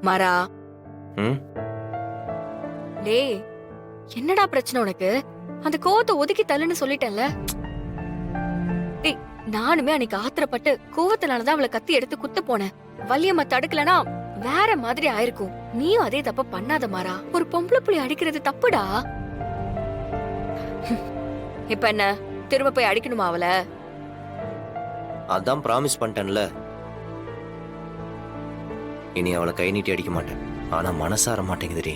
மாறா. ம் டேய், என்னடா பிரச்சனை உனக்கு? அந்த கோவத்தை ஒதுக்கி தள்ளுன்னு சொல்லிட்டேன்ல. டேய், நானுமே அன்னைக்கு ஆத்திரப்பட்டு கோவத்தினாலதான் அவளை கத்தி எடுத்து குத்த போனேன். வள்ளியம்மா தடுக்கலனா வேற மாதிரி ஆயிருக்கும். நீயும் அதே தப்ப பண்ணாத மாறா. ஒரு பொம்பளை புள்ளி அடிக்கிறது தப்புடா. இப்ப என்ன, திரும்ப போய் அடிக்கணுமா அவளை? அதான் ப்ராமிஸ் பண்ணிட்டேன்ல. இனி அவளை கை நீட்டி அடிக்க மாட்டேன். ஆனா மனசார மாட்டேங்குதுடி.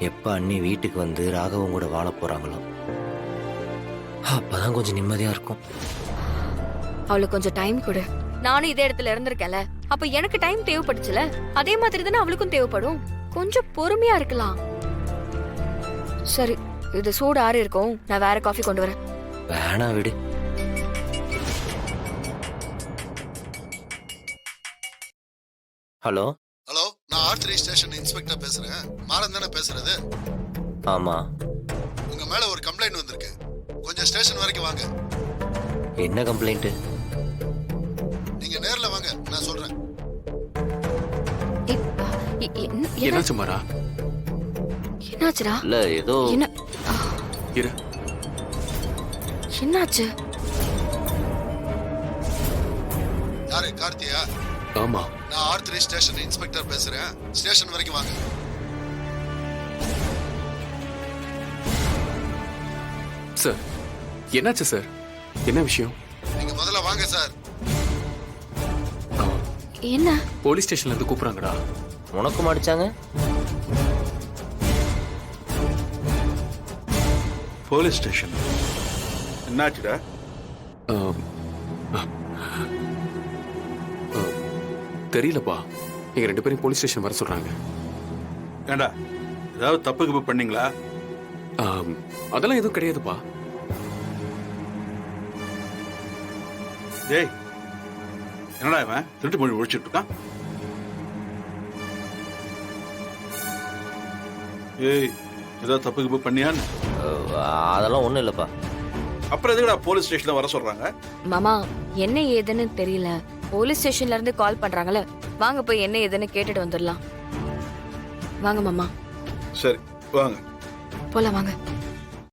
எப்ப அண்ணி வீட்டுக்கு வந்து ராகவும் கூட வாழ போறாங்களோ அப்பதான் கொஞ்சம் நிம்மதியா இருக்கும். அவளுக்கு கொஞ்சம் டைம் கொடு. நானும் இதே இடத்துல இருந்திருக்கேன்ல, அப்ப எனக்கு டைம் தேவைப்பட்டுச்சுல. அதே மாதிரி தானே அவளுக்கும் தேவைப்படும். கொஞ்சம் பொறுமையா இருக்கலாம். சரி, இது சூடு ஆறு இருக்கும். நான் வேற காஃபி கொண்டு வரேன். வேணா விடு. ஹலோ ஹலோ, நான் R3 ஸ்டேஷன் இன்ஸ்பெக்டர் பேசுறேன். மாறன் தானே பேசுறது? ஆமா. உங்க மேல ஒரு கம்ப்ளைண்ட் வந்திருக்கு. கொஞ்சம் ஸ்டேஷன் வரைக்கும் வாங்க. என்ன கம்ப்ளைண்ட்? நீங்க நேர்ல வாங்க, நான் சொல்றேன். என்னாச்சு மாறா? என்னாச்சுடா? இல்ல ஏதோ என்ன இரு. என்னாச்சு? யாரு? கார்த்தியா? ஆமா. நான் R3 ஸ்டேஷன் இன்ஸ்பெக்டர் பேசுறேன். ஸ்டேஷன் வரைக்கும் வாங்க. சார், என்னாச்சு சார்? என்ன விஷயம்? நீங்க முதல்ல வாங்க சார். என்ன? போலீஸ் ஸ்டேஷன்ல இருந்து கூப்பிடுறாங்கடா. உனக்கும் அடிச்சாங்க? போலீஸ் ஸ்டேஷன் என்னாச்சுடா? ஆம், தெரியலப்பா. எங்க 2 பேரும் போலீஸ் ஸ்டேஷன் வர சொல்றாங்க. ஏண்டா ஏதாவது தப்புக்கு பண்ணீங்களா? அதெல்லாம் எதுவும் கிடையாதுப்பா. டேய், என்னடா இவன் திருட்டு மொழி ஒழிச்சிட்டு இருக்கான்? ஏய், ஏதாவது தப்புக்கு பண்ணியான்னு? அதெல்லாம் ஒண்ணும் இல்லப்பா. அப்புறம் எதுக்குடா போலீஸ் ஸ்டேஷன்ல வர சொல்றாங்க? மாமா, என்ன ஏதுன்னு தெரியல. போலீஸ் ஸ்டேஷன்ல இருந்து கால் பண்றாங்கல்ல, வாங்க போய் என்ன ஏதுன்னு கேட்டுட்டு வந்துடலாம். வாங்க மாமா. சரி வாங்க. போலாம் வாங்க.